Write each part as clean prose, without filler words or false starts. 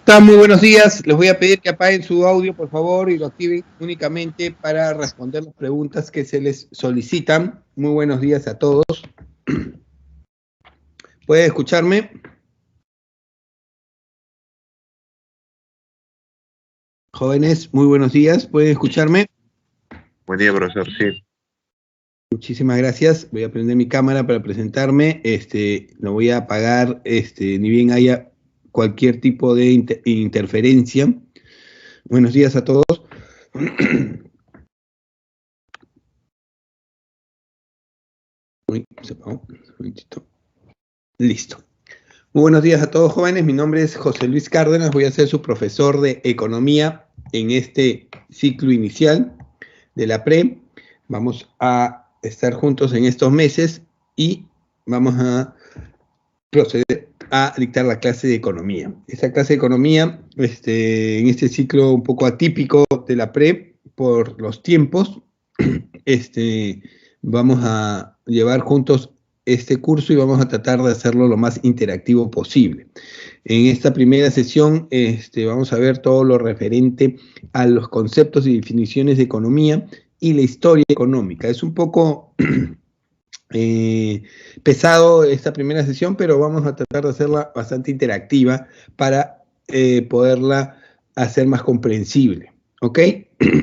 Están muy buenos días. Les voy a pedir que apaguen su audio, por favor, y lo activen únicamente para responder las preguntas que se les solicitan. Muy buenos días a todos. ¿Puede escucharme? Jóvenes, muy buenos días. ¿Pueden escucharme? Buen día, profesor, sí. Muchísimas gracias. Voy a prender mi cámara para presentarme. Lo voy a apagar, ni bien haya cualquier tipo de interferencia. Buenos días a todos. Uy, se apagó. Un momentito. Listo. Muy buenos días a todos, jóvenes. Mi nombre es José Luis Cárdenas. Voy a ser su profesor de economía en este ciclo inicial de la PRE. Vamos a estar juntos en estos meses y vamos a proceder a dictar la clase de economía. Esta clase de economía, en este ciclo un poco atípico de la PRE por los tiempos, vamos a llevar juntos este curso y vamos a tratar de hacerlo lo más interactivo posible. En esta primera sesión vamos a ver todo lo referente a los conceptos y definiciones de economía y la historia económica. Es un poco pesado esta primera sesión, pero vamos a tratar de hacerla bastante interactiva para poderla hacer más comprensible. ¿Ok?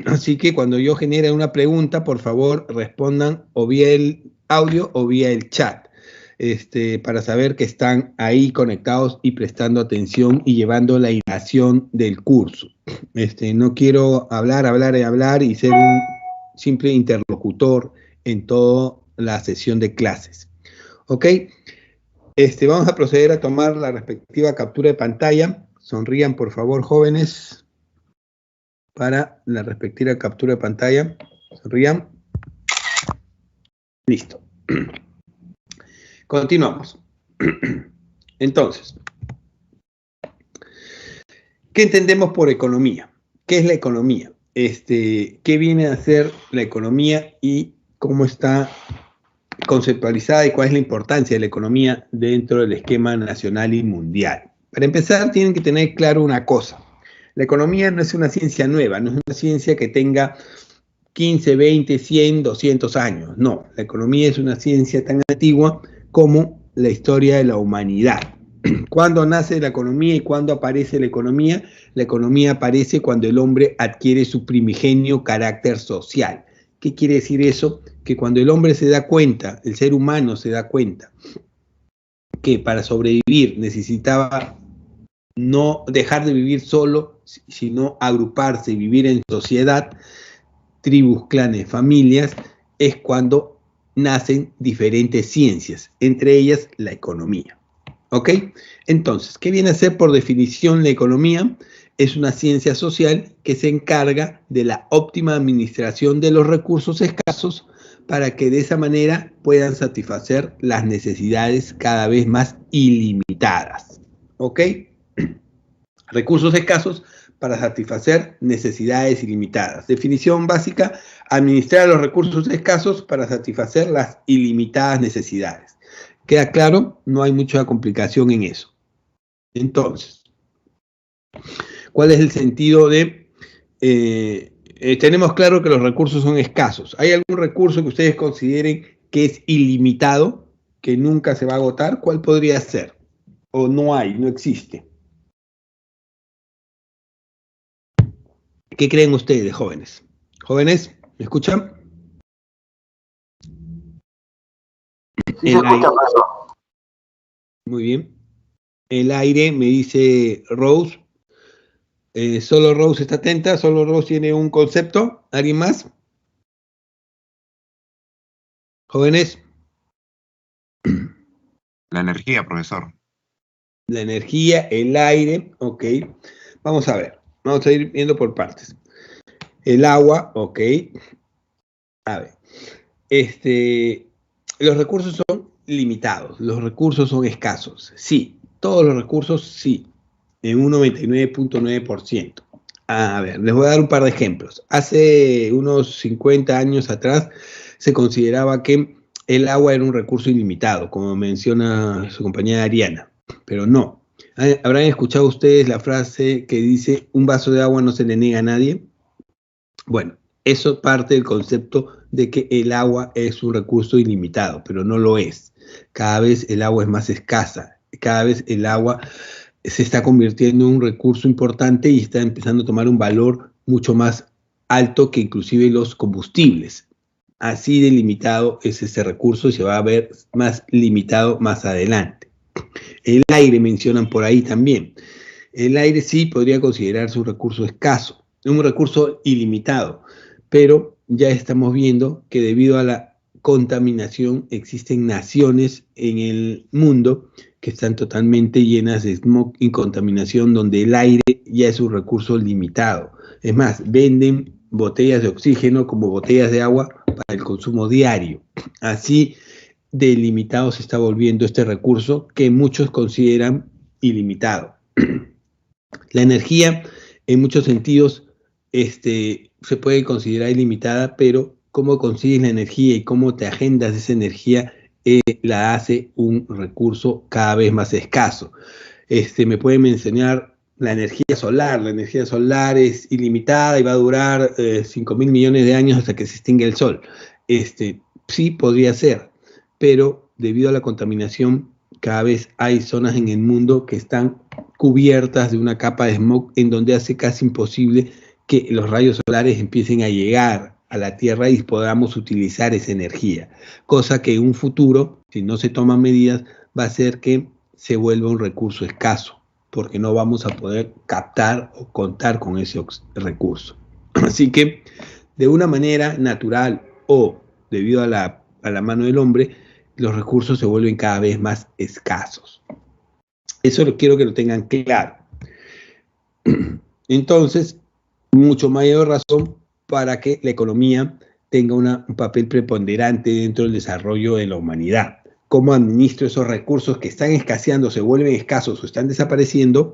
Así que cuando yo genere una pregunta, por favor, respondan o vía el audio o vía el chat, para saber que están ahí conectados y prestando atención y llevando la hilación del curso. No quiero hablar y ser un simple interlocutor en toda la sesión de clases. ¿Ok? Vamos a proceder a tomar la respectiva captura de pantalla. Sonrían, por favor, jóvenes, para la respectiva captura de pantalla. Sonrían. Listo. Continuamos. Entonces, ¿qué entendemos por economía? ¿Qué es la economía? ¿Qué viene a ser la economía y cómo está conceptualizada y cuál es la importancia de la economía dentro del esquema nacional y mundial? Para empezar, tienen que tener claro una cosa. La economía no es una ciencia nueva, no es una ciencia que tenga 15, 20, 100, 200 años. No, la economía es una ciencia tan antigua como la historia de la humanidad. ¿Cuándo nace la economía y cuándo aparece la economía? La economía aparece cuando el hombre adquiere su primigenio carácter social. ¿Qué quiere decir eso? Que cuando el hombre se da cuenta, el ser humano se da cuenta que para sobrevivir necesitaba no dejar de vivir solo, sino agruparse y vivir en sociedad, tribus, clanes, familias, es cuando nacen diferentes ciencias, entre ellas la economía. ¿Ok? Entonces, ¿qué viene a ser por definición la economía? Es una ciencia social que se encarga de la óptima administración de los recursos escasos para que de esa manera puedan satisfacer las necesidades cada vez más ilimitadas. ¿Ok? Recursos escasos para satisfacer necesidades ilimitadas. Definición básica: administrar los recursos escasos para satisfacer las ilimitadas necesidades. ¿Queda claro? No hay mucha complicación en eso. Entonces, ¿cuál es el sentido de... tenemos claro que los recursos son escasos. ¿Hay algún recurso que ustedes consideren que es ilimitado, que nunca se va a agotar? ¿Cuál podría ser? ¿O no hay, no existe? ¿Qué creen ustedes, jóvenes? ¿Jóvenes? ¿Me escuchan? Sí, se escucha, profesor. Muy bien. El aire, me dice Rose. Solo Rose está atenta, solo Rose tiene un concepto. ¿Alguien más? ¿Jóvenes? La energía, profesor. La energía, el aire, ok. Vamos a ver, vamos a ir viendo por partes. El agua, ok. A ver, los recursos son limitados, los recursos son escasos. Sí, todos los recursos sí, en un 99.9%. A ver, les voy a dar un par de ejemplos. Hace unos 50 años atrás se consideraba que el agua era un recurso ilimitado, como menciona su compañera Ariana, pero no. ¿Habrán escuchado ustedes la frase que dice, un vaso de agua no se le niega a nadie? Bueno, eso parte del concepto de que el agua es un recurso ilimitado, pero no lo es. Cada vez el agua es más escasa, cada vez el agua se está convirtiendo en un recurso importante y está empezando a tomar un valor mucho más alto que inclusive los combustibles. Así de limitado es ese recurso y se va a ver más limitado más adelante. El aire mencionan por ahí también. El aire sí podría considerarse un recurso escaso, un recurso ilimitado, pero ya estamos viendo que debido a la contaminación existen naciones en el mundo que están totalmente llenas de smog y contaminación, donde el aire ya es un recurso limitado. Es más, venden botellas de oxígeno como botellas de agua para el consumo diario. Así de limitado se está volviendo este recurso que muchos consideran ilimitado. La energía, en muchos sentidos, se puede considerar ilimitada, pero cómo consigues la energía y cómo te agendas esa energía la hace un recurso cada vez más escaso. Me pueden mencionar la energía solar. La energía solar es ilimitada y va a durar 5.000 millones de años hasta que se extinga el sol. Sí, podría ser, pero debido a la contaminación, cada vez hay zonas en el mundo que están cubiertas de una capa de smog en donde hace casi imposible que los rayos solares empiecen a llegar a la Tierra y podamos utilizar esa energía, cosa que en un futuro, si no se toman medidas, va a hacer que se vuelva un recurso escaso, porque no vamos a poder captar o contar con ese recurso. Así que, de una manera natural o debido a la mano del hombre, los recursos se vuelven cada vez más escasos. Eso quiero que lo tengan claro. Entonces, mucho mayor razón para que la economía tenga un papel preponderante dentro del desarrollo de la humanidad. Cómo administro esos recursos que están escaseando, se vuelven escasos o están desapareciendo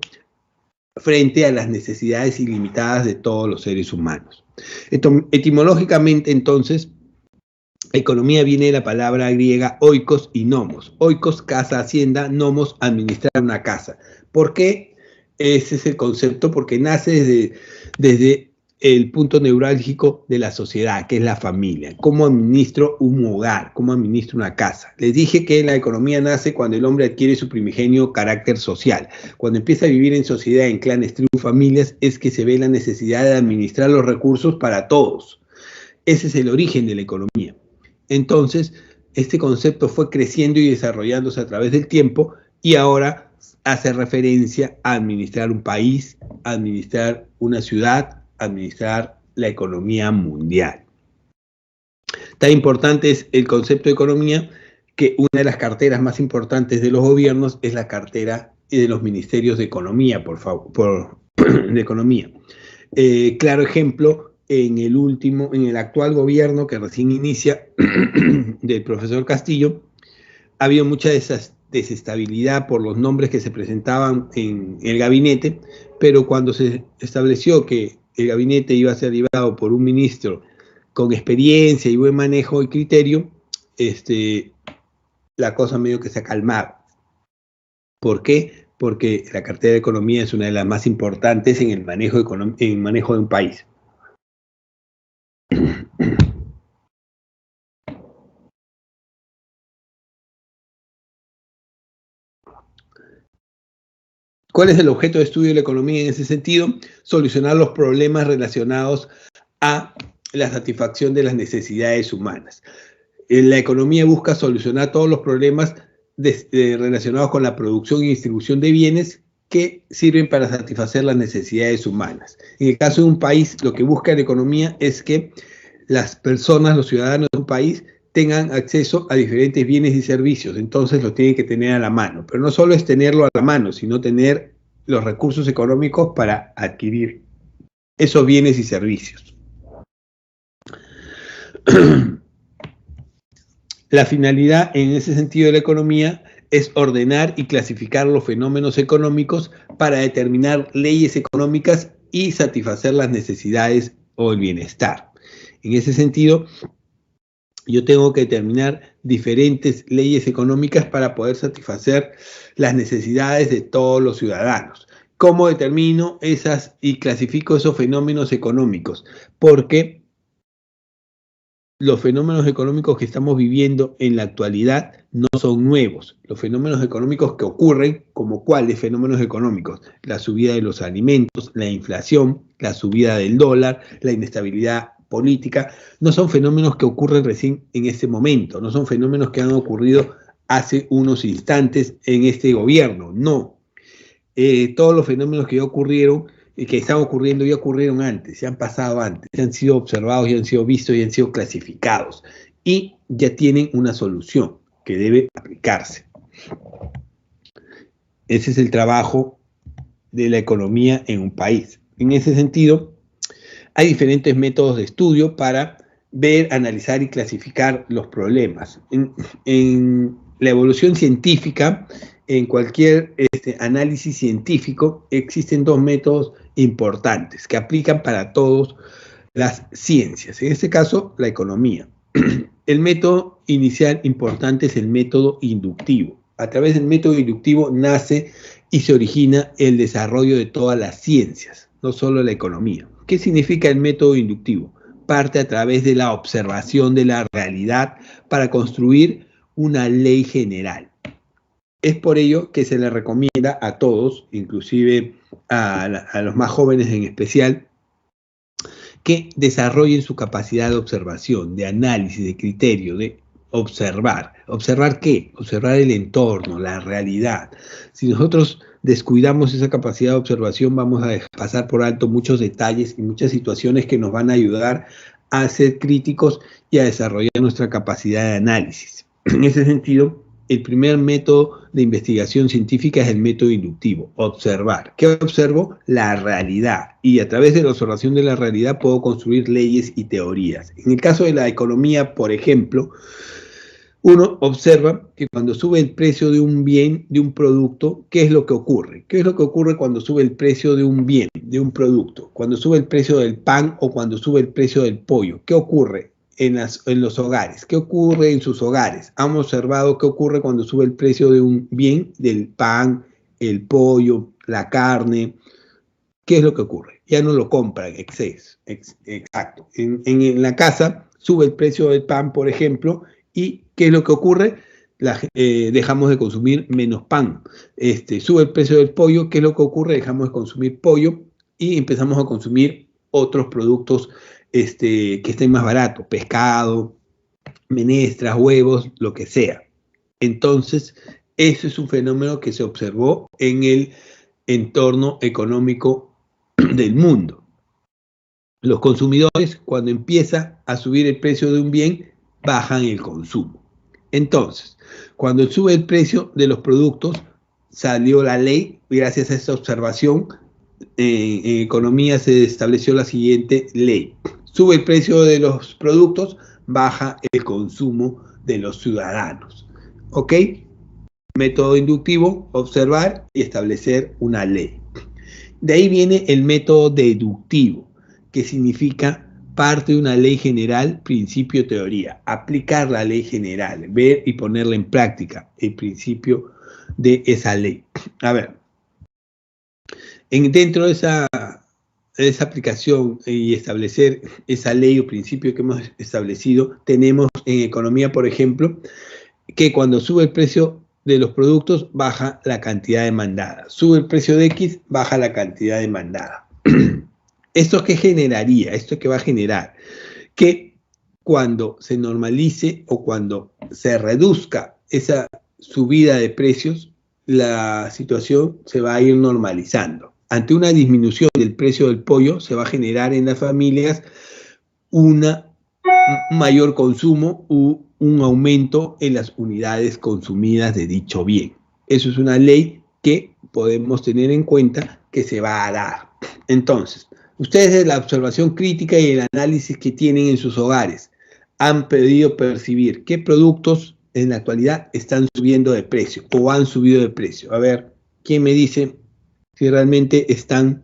frente a las necesidades ilimitadas de todos los seres humanos. Etimológicamente, entonces, economía viene de la palabra griega oikos y nomos. Oikos, casa, hacienda; nomos, administrar una casa. ¿Por qué? Ese es el concepto, porque nace desde el punto neurálgico de la sociedad, que es la familia. ¿Cómo administro un hogar? ¿Cómo administro una casa? Les dije que la economía nace cuando el hombre adquiere su primigenio carácter social. Cuando empieza a vivir en sociedad, en clanes, tribus, familias, es que se ve la necesidad de administrar los recursos para todos. Ese es el origen de la economía. Entonces, este concepto fue creciendo y desarrollándose a través del tiempo y ahora hace referencia a administrar un país, administrar una ciudad, administrar la economía mundial. Tan importante es el concepto de economía que una de las carteras más importantes de los gobiernos es la cartera de los ministerios de economía, de economía. Claro ejemplo, en el actual gobierno que recién inicia del profesor Castillo, ha habido mucha desestabilidad por los nombres que se presentaban en el gabinete, pero cuando se estableció que el gabinete iba a ser llevado por un ministro con experiencia y buen manejo y criterio, la cosa medio que se ha calmado. ¿Por qué? Porque la cartera de economía es una de las más importantes en el manejo de un país. ¿Cuál es el objeto de estudio de la economía en ese sentido? Solucionar los problemas relacionados a la satisfacción de las necesidades humanas. La economía busca solucionar todos los problemas relacionados con la producción y distribución de bienes que sirven para satisfacer las necesidades humanas. En el caso de un país, lo que busca la economía es que las personas, los ciudadanos de un país, tengan acceso a diferentes bienes y servicios. Entonces los tienen que tener a la mano. Pero no solo es tenerlo a la mano, sino tener los recursos económicos para adquirir esos bienes y servicios. La finalidad en ese sentido de la economía es ordenar y clasificar los fenómenos económicos para determinar leyes económicas y satisfacer las necesidades o el bienestar. En ese sentido, Yo tengo que determinar diferentes leyes económicas para poder satisfacer las necesidades de todos los ciudadanos. ¿Cómo determino esas y clasifico esos fenómenos económicos? Porque los fenómenos económicos que estamos viviendo en la actualidad no son nuevos. Los fenómenos económicos que ocurren, como cuáles fenómenos económicos, la subida de los alimentos, la inflación, la subida del dólar, la inestabilidad política, no son fenómenos que ocurren recién en este momento, no son fenómenos que han ocurrido hace unos instantes en este gobierno, no. Todos los fenómenos que ya ocurrieron y que están ocurriendo ya ocurrieron antes, se han pasado antes, ya han sido observados, ya han sido vistos, ya han sido clasificados y ya tienen una solución que debe aplicarse. Ese es el trabajo de la economía en un país. En ese sentido, hay diferentes métodos de estudio para ver, analizar y clasificar los problemas. En la evolución científica, en cualquier análisis científico, existen dos métodos importantes que aplican para todas las ciencias. En este caso, la economía. El método inicial importante es el método inductivo. A través del método inductivo nace y se origina el desarrollo de todas las ciencias, no solo la economía. ¿Qué significa el método inductivo? Parte a través de la observación de la realidad para construir una ley general. Es por ello que se le recomienda a todos, inclusive a los más jóvenes en especial, que desarrollen su capacidad de observación, de análisis, de criterio, de observar. ¿Observar qué? Observar el entorno, la realidad. Si nosotros descuidamos esa capacidad de observación, vamos a pasar por alto muchos detalles y muchas situaciones que nos van a ayudar a ser críticos y a desarrollar nuestra capacidad de análisis. En ese sentido, el primer método de investigación científica es el método inductivo, observar. ¿Qué observo? La realidad. Y a través de la observación de la realidad puedo construir leyes y teorías. En el caso de la economía, por ejemplo, uno observa que cuando sube el precio de un bien, de un producto, ¿qué es lo que ocurre? ¿Qué es lo que ocurre cuando sube el precio de un bien, de un producto? Cuando sube el precio del pan o cuando sube el precio del pollo, ¿qué ocurre en los hogares? ¿Qué ocurre en sus hogares? Han observado qué ocurre cuando sube el precio de un bien, del pan, el pollo, la carne. ¿Qué es lo que ocurre? Ya no lo compran, exceso. Exacto. En la casa sube el precio del pan, por ejemplo, y ¿qué es lo que ocurre? Dejamos de consumir menos pan. Sube el precio del pollo, ¿qué es lo que ocurre? Dejamos de consumir pollo y empezamos a consumir otros productos que estén más baratos, pescado, menestras, huevos, lo que sea. Entonces, eso es un fenómeno que se observó en el entorno económico del mundo. Los consumidores, cuando empieza a subir el precio de un bien, bajan el consumo. Entonces, cuando sube el precio de los productos, salió la ley, gracias a esta observación, en economía se estableció la siguiente ley. Sube el precio de los productos, baja el consumo de los ciudadanos. ¿Ok? Método inductivo, observar y establecer una ley. De ahí viene el método deductivo, que significa parte de una ley general, principio, teoría. Aplicar la ley general, ver y ponerla en práctica, el principio de esa ley. A ver, dentro de esa aplicación y establecer esa ley o principio que hemos establecido, tenemos en economía, por ejemplo, que cuando sube el precio de los productos, baja la cantidad demandada. Sube el precio de X, baja la cantidad demandada. ¿Esto qué generaría? ¿Esto qué va a generar? Que cuando se normalice o cuando se reduzca esa subida de precios, la situación se va a ir normalizando. Ante una disminución del precio del pollo, se va a generar en las familias un mayor consumo u un aumento en las unidades consumidas de dicho bien. Eso es una ley que podemos tener en cuenta que se va a dar. Entonces, ustedes de la observación crítica y el análisis que tienen en sus hogares han podido percibir qué productos en la actualidad están subiendo de precio o han subido de precio. A ver, ¿quién me dice si realmente están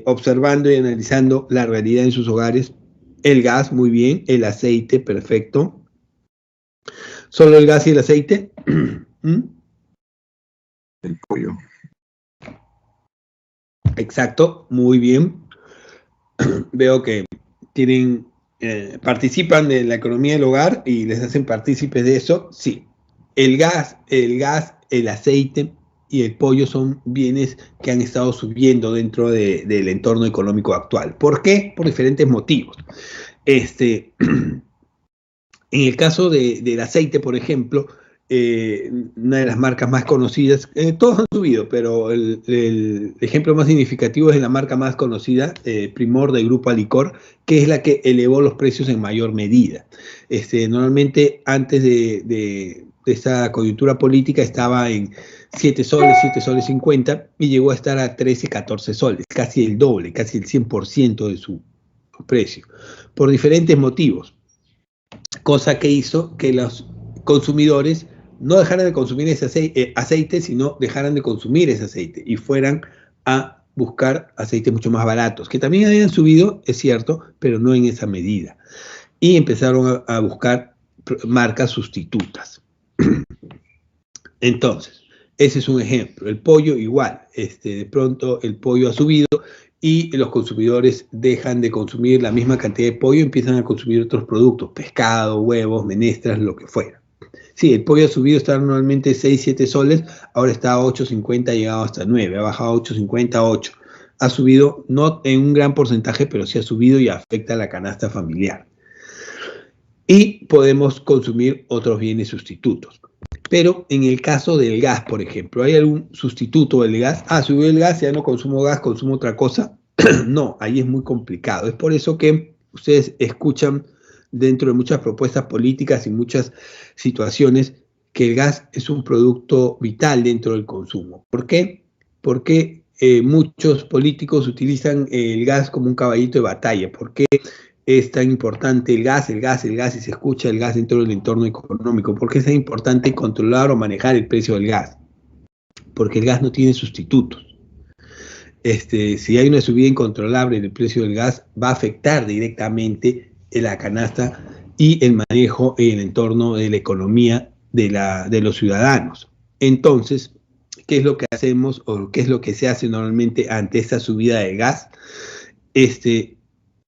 observando y analizando la realidad en sus hogares? El gas, muy bien. El aceite, perfecto. ¿Solo el gas y el aceite? ¿Mm? El pollo. Exacto, muy bien. Veo que tienen, participan de la economía del hogar y les hacen partícipes de eso. Sí, el gas, el aceite y el pollo son bienes que han estado subiendo dentro del entorno económico actual. ¿Por qué? Por diferentes motivos. En el caso del aceite, por ejemplo, una de las marcas más conocidas, todos han subido, pero el ejemplo más significativo es de la marca más conocida, Primor de Grupo Alicor, que es la que elevó los precios en mayor medida. Normalmente antes de esta coyuntura política estaba en 7 soles, 7 soles 50 y llegó a estar a 13, 14 soles, casi el doble, casi el 100% de su precio, por diferentes motivos. Cosa que hizo que los consumidores no dejaran de consumir ese aceite, sino dejaran de consumir ese aceite y fueran a buscar aceites mucho más baratos, que también habían subido, es cierto, pero no en esa medida. Y empezaron a buscar marcas sustitutas. Entonces, ese es un ejemplo. El pollo igual, de pronto el pollo ha subido y los consumidores dejan de consumir la misma cantidad de pollo y empiezan a consumir otros productos, pescado, huevos, menestras, lo que fuera. Sí, el pollo ha subido, está normalmente 6, 7 soles, ahora está a 8.50, ha llegado hasta 9, ha bajado a 8.50, 8. Ha subido, no en un gran porcentaje, pero sí ha subido y afecta a la canasta familiar. Y podemos consumir otros bienes sustitutos. Pero en el caso del gas, por ejemplo, ¿hay algún sustituto del gas? Subió el gas, ya no consumo gas, consumo otra cosa. No, ahí es muy complicado. Es por eso que ustedes escuchan dentro de muchas propuestas políticas y muchas situaciones que el gas es un producto vital dentro del consumo. ¿Por qué? Porque muchos políticos utilizan el gas como un caballito de batalla. ¿Por qué es tan importante el gas, y se escucha el gas dentro del entorno económico? ¿Por qué es tan importante controlar o manejar el precio del gas? Porque el gas no tiene sustitutos. Si hay una subida incontrolable en el precio del gas, va a afectar directamente la canasta y el manejo en el entorno de la economía de los ciudadanos. Entonces, ¿qué es lo que hacemos o qué es lo que se hace normalmente ante esta subida de gas?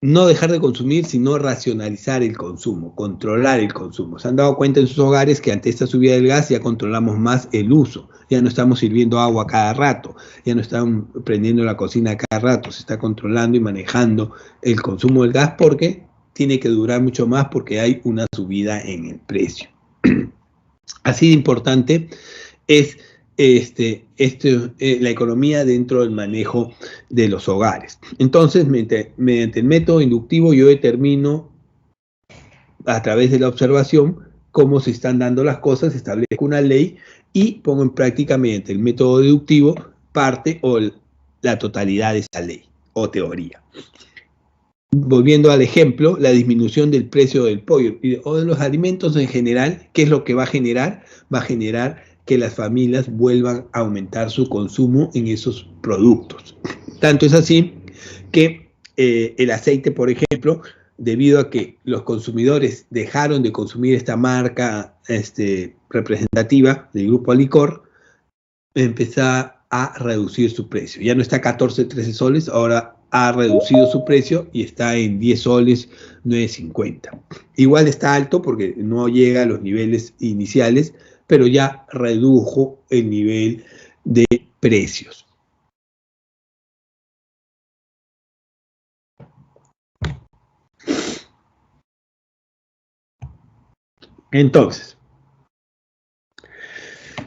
No dejar de consumir, sino racionalizar el consumo, controlar el consumo. Se han dado cuenta en sus hogares que ante esta subida del gas ya controlamos más el uso. Ya no estamos sirviendo agua cada rato, ya no estamos prendiendo la cocina cada rato, se está controlando y manejando el consumo del gas porque tiene que durar mucho más porque hay una subida en el precio. Así de importante es la economía dentro del manejo de los hogares. Entonces, mediante el método inductivo, yo determino a través de la observación cómo se están dando las cosas, establezco una ley y pongo en práctica mediante el método deductivo parte o la totalidad de esa ley o teoría. Volviendo al ejemplo, la disminución del precio del pollo o de los alimentos en general, ¿qué es lo que va a generar? Va a generar que las familias vuelvan a aumentar su consumo en esos productos. Tanto es así que el aceite, por ejemplo, debido a que los consumidores dejaron de consumir esta marca representativa del Grupo Alicor, empezó a reducir su precio. Ya no está a 14, 13 soles, ahora ha reducido su precio y está en 10 soles, 9.50. Igual está alto porque no llega a los niveles iniciales, pero ya redujo el nivel de precios. Entonces,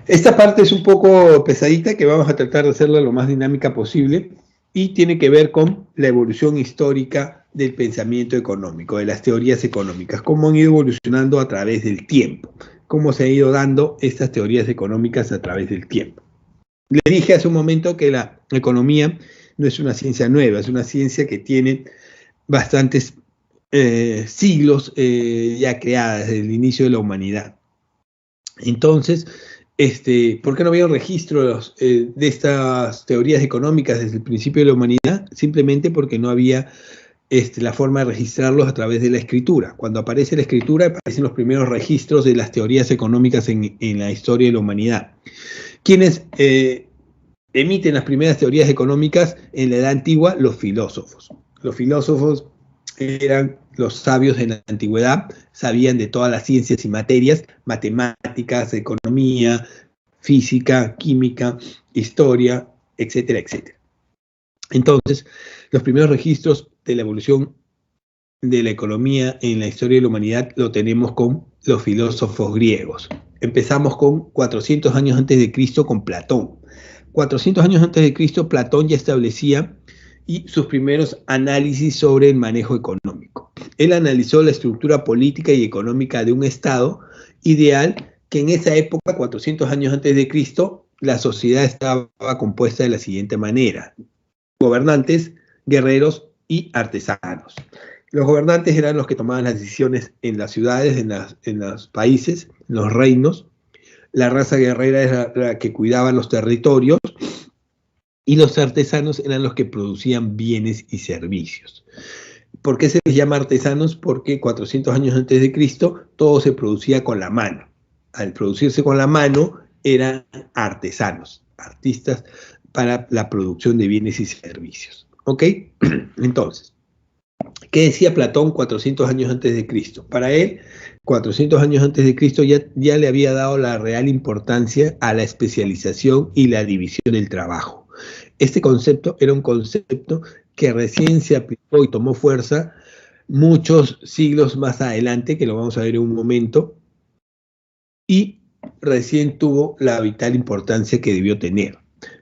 esta parte es un poco pesadita, que vamos a tratar de hacerla lo más dinámica posible, y tiene que ver con la evolución histórica del pensamiento económico, de las teorías económicas, cómo han ido evolucionando a través del tiempo, cómo se han ido dando estas teorías económicas a través del tiempo. Les dije hace un momento que la economía no es una ciencia nueva, es una ciencia que tiene bastantes siglos ya creada desde el inicio de la humanidad. Entonces, ¿por qué no había un registro de estas teorías económicas desde el principio de la humanidad? Simplemente porque no había la forma de registrarlos a través de la escritura. Cuando aparece la escritura, aparecen los primeros registros de las teorías económicas en la historia de la humanidad. Quienes emiten las primeras teorías económicas en la Edad Antigua, los filósofos. Los filósofos eran los sabios de la antigüedad, sabían de todas las ciencias y materias, matemáticas, economía, física, química, historia, etcétera, etcétera. Entonces, los primeros registros de la evolución de la economía en la historia de la humanidad lo tenemos con los filósofos griegos. Empezamos con 400 años antes de Cristo con Platón. 400 años antes de Cristo, Platón ya establecía sus primeros análisis sobre el manejo económico. Él analizó la estructura política y económica de un Estado ideal que en esa época, 400 años antes de Cristo, la sociedad estaba compuesta de la siguiente manera: gobernantes, guerreros y artesanos. Los gobernantes eran los que tomaban las decisiones en las ciudades, en los países, en los reinos. La raza guerrera era la que cuidaba los territorios y los artesanos eran los que producían bienes y servicios. ¿Por qué se les llama artesanos? Porque 400 años antes de Cristo todo se producía con la mano. Al producirse con la mano eran artesanos, artistas para la producción de bienes y servicios. ¿Ok? Entonces, ¿qué decía Platón 400 años antes de Cristo? Para él, 400 años antes de Cristo ya le había dado la real importancia a la especialización y la división del trabajo. Este concepto era un concepto que recién se aplicó y tomó fuerza muchos siglos más adelante, que lo vamos a ver en un momento, y recién tuvo la vital importancia que debió tener.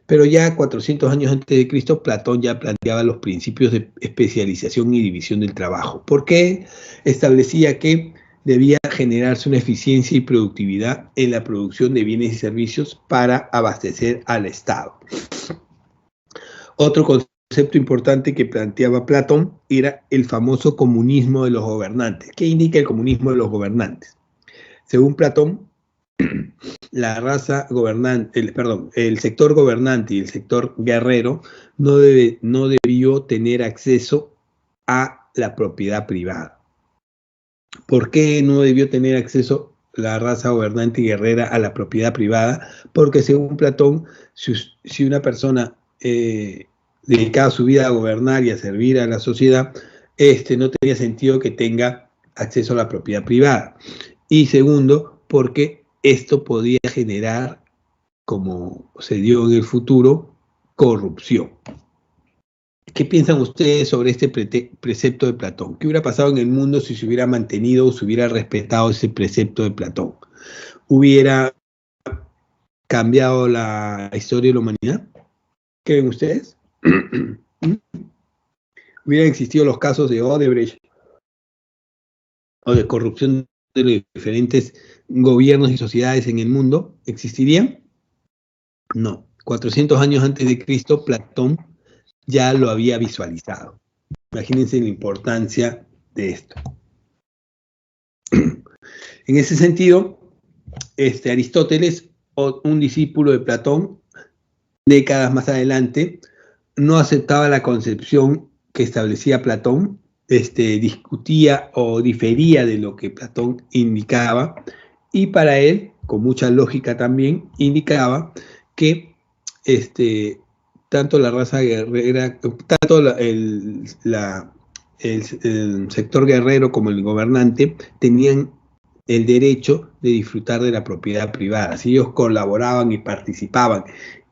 Pero ya 400 años antes de Cristo, Platón ya planteaba los principios de especialización y división del trabajo. ¿Por qué? Establecía que debía generarse una eficiencia y productividad en la producción de bienes y servicios para abastecer al Estado. Otro concepto importante que planteaba Platón era el famoso comunismo de los gobernantes. ¿Qué indica el comunismo de los gobernantes? Según Platón, la raza gobernante, el sector gobernante y el sector guerrero no debió tener acceso a la propiedad privada. ¿Por qué no debió tener acceso la raza gobernante y guerrera a la propiedad privada? Porque según Platón, si una persona dedicaba su vida a gobernar y a servir a la sociedad, no tenía sentido que tenga acceso a la propiedad privada. Y segundo, porque esto podía generar, como se dio en el futuro, corrupción. ¿Qué piensan ustedes sobre este precepto de Platón? ¿Qué hubiera pasado en el mundo si se hubiera mantenido o se hubiera respetado ese precepto de Platón? ¿Hubiera cambiado la historia de la humanidad? ¿Qué ven ustedes? ¿Hubieran existido los casos de Odebrecht o de corrupción de los diferentes gobiernos y sociedades en el mundo? ¿Existirían? No. 400 años antes de Cristo, Platón ya lo había visualizado. Imagínense la importancia de esto. En ese sentido, Aristóteles, un discípulo de Platón, décadas más adelante, no aceptaba la concepción que establecía Platón, discutía o difería de lo que Platón indicaba, y para él, con mucha lógica también, indicaba que tanto la raza guerrera, tanto el sector guerrero como el gobernante tenían el derecho de disfrutar de la propiedad privada. Si ellos colaboraban y participaban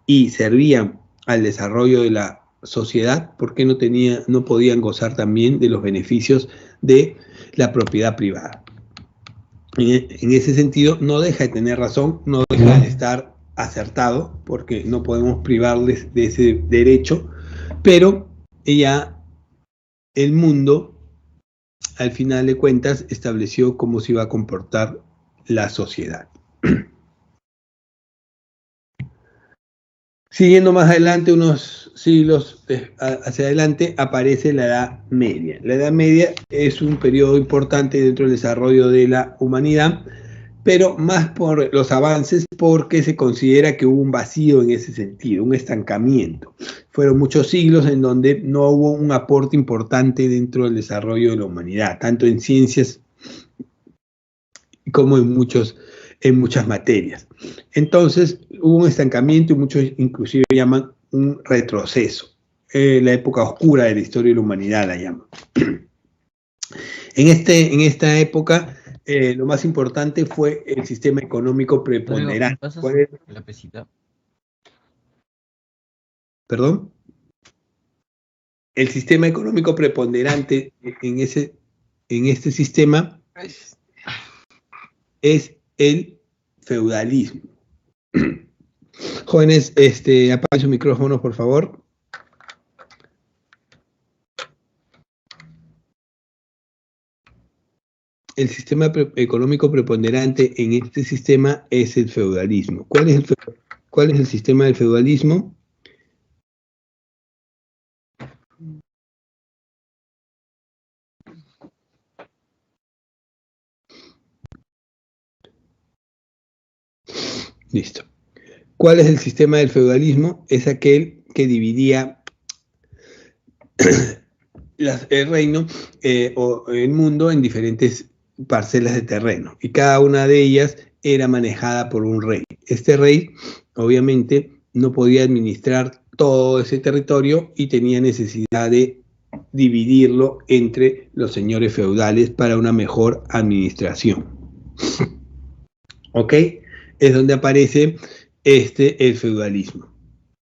y servían al desarrollo de la sociedad, ¿por qué no podían gozar también de los beneficios de la propiedad privada? En ese sentido, no deja de tener razón, no deja de estar acertado, porque no podemos privarles de ese derecho, pero ya el mundo, al final de cuentas, estableció cómo se iba a comportar la sociedad. Siguiendo más adelante, unos siglos hacia adelante, aparece la Edad Media. La Edad Media es un periodo importante dentro del desarrollo de la humanidad, pero más por los avances, porque se considera que hubo un vacío en ese sentido, un estancamiento. fueron muchos siglos en donde no hubo un aporte importante dentro del desarrollo de la humanidad, tanto en ciencias como en muchas materias. Entonces hubo un estancamiento y muchos inclusive llaman un retroceso. La época oscura de la historia de la humanidad la llaman. En esta época, lo más importante fue el sistema económico preponderante. ¿Me pasas la pesita? ¿Perdón? El sistema económico preponderante en este sistema es el feudalismo. Jóvenes, apaguen sus micrófonos, por favor. El sistema económico preponderante en este sistema es el feudalismo. ¿Cuál es el sistema del feudalismo? Listo. ¿Cuál es el sistema del feudalismo? Es aquel que dividía el reino o el mundo en diferentes parcelas de terreno, y cada una de ellas era manejada por un rey. Este rey, obviamente, no podía administrar todo ese territorio y tenía necesidad de dividirlo entre los señores feudales para una mejor administración. ¿Ok? Es donde aparece el feudalismo.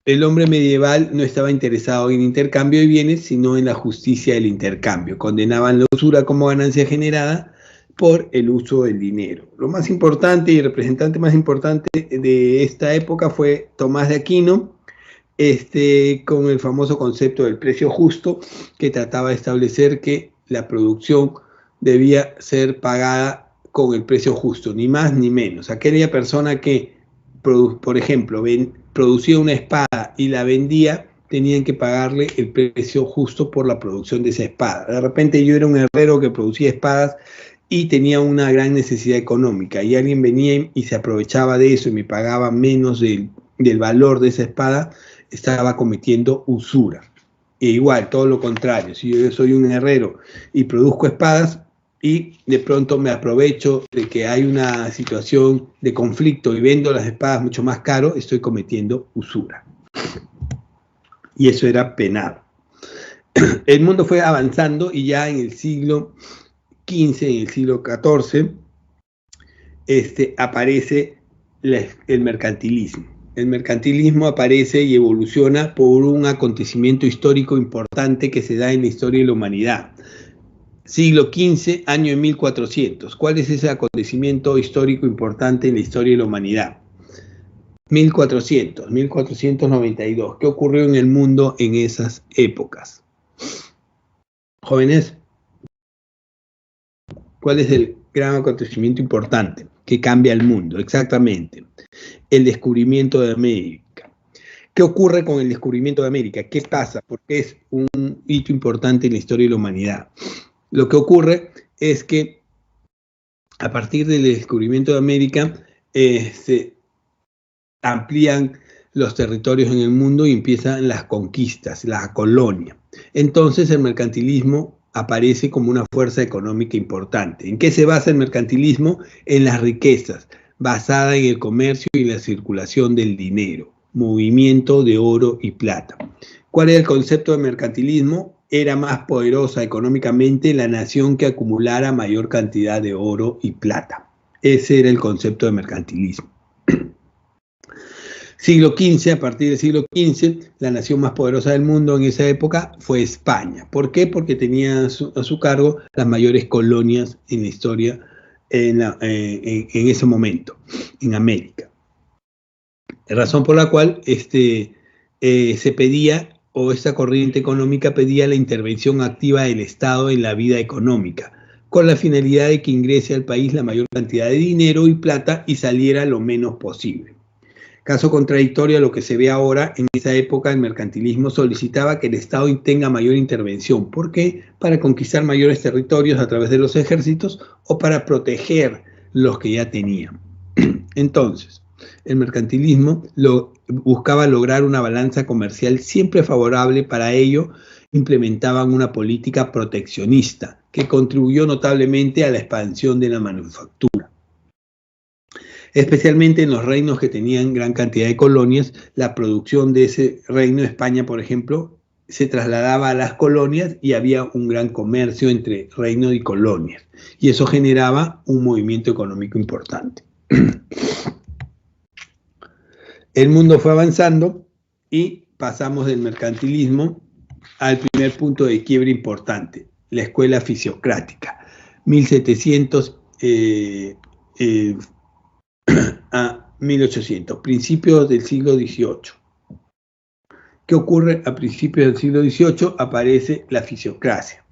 El hombre medieval no estaba interesado en intercambio de bienes, sino en la justicia del intercambio. Condenaban la usura como ganancia generada por el uso del dinero. Lo más importante y el representante más importante de esta época fue Tomás de Aquino, con el famoso concepto del precio justo, que trataba de establecer que la producción debía ser pagada con el precio justo, ni más ni menos. Aquella persona que, por ejemplo, producía una espada y la vendía, tenían que pagarle el precio justo por la producción de esa espada. De repente yo era un herrero que producía espadas y tenía una gran necesidad económica, y alguien venía y se aprovechaba de eso y me pagaba menos del valor de esa espada, estaba cometiendo usura. E igual, todo lo contrario, si yo soy un herrero y produzco espadas y de pronto me aprovecho de que hay una situación de conflicto y vendo las espadas mucho más caro, estoy cometiendo usura. Y eso era penado. El mundo fue avanzando y ya en el siglo XV, en el siglo XIV, aparece el mercantilismo. El mercantilismo aparece y evoluciona por un acontecimiento histórico importante que se da en la historia de la humanidad. Siglo XV, año 1400. ¿Cuál es ese acontecimiento histórico importante en la historia de la humanidad? 1492. ¿Qué ocurrió en el mundo en esas épocas? Jóvenes, ¿cuál es el gran acontecimiento importante que cambia el mundo? Exactamente, el descubrimiento de América. ¿Qué ocurre con el descubrimiento de América? ¿Qué pasa? Porque es un hito importante en la historia de la humanidad. Lo que ocurre es que a partir del descubrimiento de América se amplían los territorios en el mundo y empiezan las conquistas, la colonia. Entonces el mercantilismo aparece como una fuerza económica importante. ¿En qué se basa el mercantilismo? En las riquezas, basada en el comercio y la circulación del dinero, movimiento de oro y plata. ¿Cuál era el concepto de mercantilismo? Era más poderosa económicamente la nación que acumulara mayor cantidad de oro y plata. Ese era el concepto de mercantilismo. Siglo XV, a partir del siglo XV, la nación más poderosa del mundo en esa época fue España. ¿Por qué? Porque tenía a su cargo las mayores colonias en la historia en ese momento, en América. La razón por la cual se pedía, o esta corriente económica pedía la intervención activa del Estado en la vida económica, con la finalidad de que ingrese al país la mayor cantidad de dinero y plata y saliera lo menos posible. Caso contradictorio a lo que se ve ahora, en esa época el mercantilismo solicitaba que el Estado tenga mayor intervención. ¿Por qué? Para conquistar mayores territorios a través de los ejércitos o para proteger los que ya tenían. Entonces, El mercantilismo buscaba lograr una balanza comercial siempre favorable. Para ello, implementaban una política proteccionista que contribuyó notablemente a la expansión de la manufactura. Especialmente en los reinos que tenían gran cantidad de colonias, la producción de ese reino, España por ejemplo, se trasladaba a las colonias y había un gran comercio entre reino y colonias. Y eso generaba un movimiento económico importante. El mundo fue avanzando y pasamos del mercantilismo al primer punto de quiebre importante, la escuela fisiocrática, 1700 a 1800, principios del siglo XVIII. ¿Qué ocurre a principios del siglo XVIII? Aparece la fisiocracia.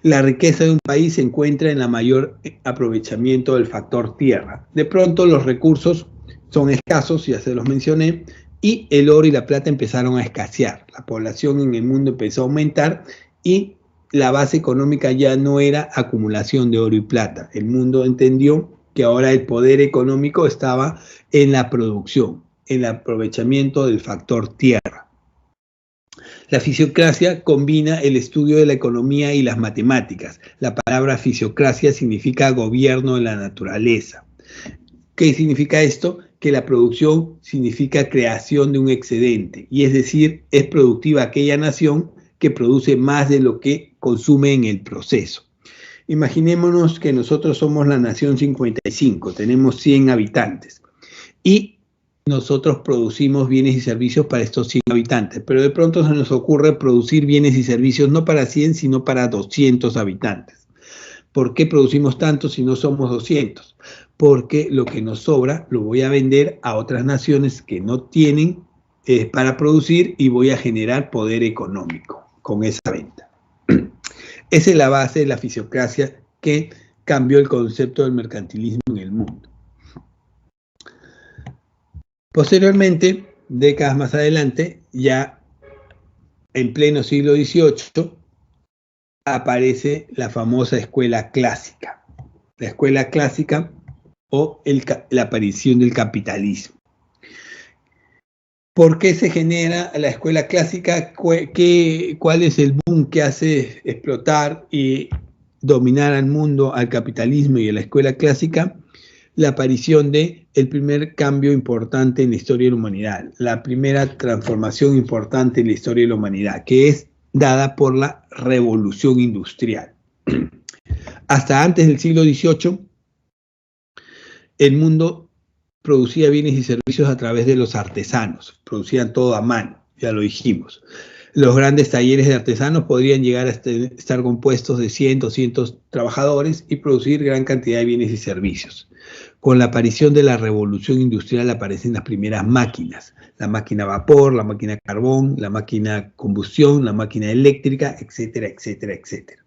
La riqueza de un país se encuentra en el mayor aprovechamiento del factor tierra. De pronto los recursos son escasos, ya se los mencioné, y el oro y la plata empezaron a escasear. La población en el mundo empezó a aumentar y la base económica ya no era acumulación de oro y plata. El mundo entendió que ahora el poder económico estaba en la producción, en el aprovechamiento del factor tierra. La fisiocracia combina el estudio de la economía y las matemáticas. La palabra fisiocracia significa gobierno de la naturaleza. ¿Qué significa esto? Que la producción significa creación de un excedente, y es decir, es productiva aquella nación que produce más de lo que consume en el proceso. Imaginémonos que nosotros somos la nación 55, tenemos 100 habitantes y nosotros producimos bienes y servicios para estos 100 habitantes, pero de pronto se nos ocurre producir bienes y servicios no para 100, sino para 200 habitantes. ¿Por qué producimos tanto si no somos 200? Porque lo que nos sobra lo voy a vender a otras naciones que no tienen para producir y voy a generar poder económico con esa venta. Esa es la base de la fisiocracia que cambió el concepto del mercantilismo en el mundo. Posteriormente, décadas más adelante, ya en pleno siglo XVIII, aparece la famosa escuela clásica. La escuela clásica o la aparición del capitalismo. ¿Por qué se genera la escuela clásica? ¿Cuál es el boom que hace explotar y dominar al mundo, al capitalismo y a la escuela clásica? La aparición del primer cambio importante en la historia de la humanidad, la primera transformación importante en la historia de la humanidad, que es dada por la revolución industrial. Hasta antes del siglo XVIII, el mundo producía bienes y servicios a través de los artesanos, producían todo a mano, ya lo dijimos. Los grandes talleres de artesanos podrían llegar a estar compuestos de 100, 200 trabajadores y producir gran cantidad de bienes y servicios. Con la aparición de la revolución industrial aparecen las primeras máquinas, la máquina a vapor, la máquina a carbón, la máquina a combustión, la máquina eléctrica, etcétera, etcétera, etcétera.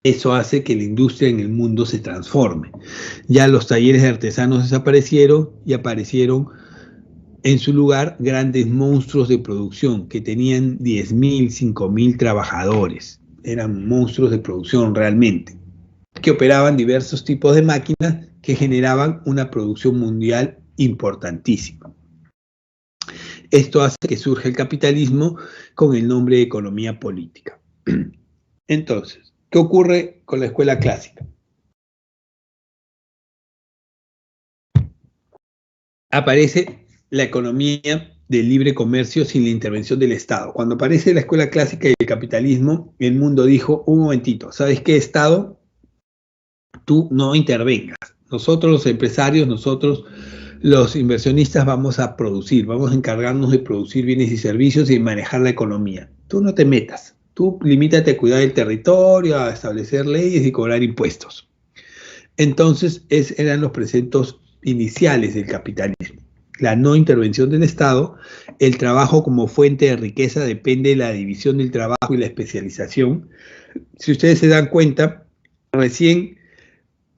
Eso hace que la industria en el mundo se transforme. Ya los talleres de artesanos desaparecieron y aparecieron en su lugar grandes monstruos de producción que tenían 10.000, 5.000 trabajadores. Eran monstruos de producción realmente, que operaban diversos tipos de máquinas que generaban una producción mundial importantísima. Esto hace que surja el capitalismo con el nombre de economía política. Entonces, ¿qué ocurre con la escuela clásica? Aparece la economía del libre comercio sin la intervención del Estado. Cuando aparece la escuela clásica y el capitalismo, el mundo dijo, un momentito, ¿sabes qué, Estado? Tú no intervengas. Nosotros los empresarios, nosotros los inversionistas vamos a producir, vamos a encargarnos de producir bienes y servicios y manejar la economía. Tú no te metas. Tú limítate a cuidar el territorio, a establecer leyes y cobrar impuestos. Entonces, eran los preceptos iniciales del capitalismo. La no intervención del Estado, el trabajo como fuente de riqueza depende de la división del trabajo y la especialización. Si ustedes se dan cuenta, recién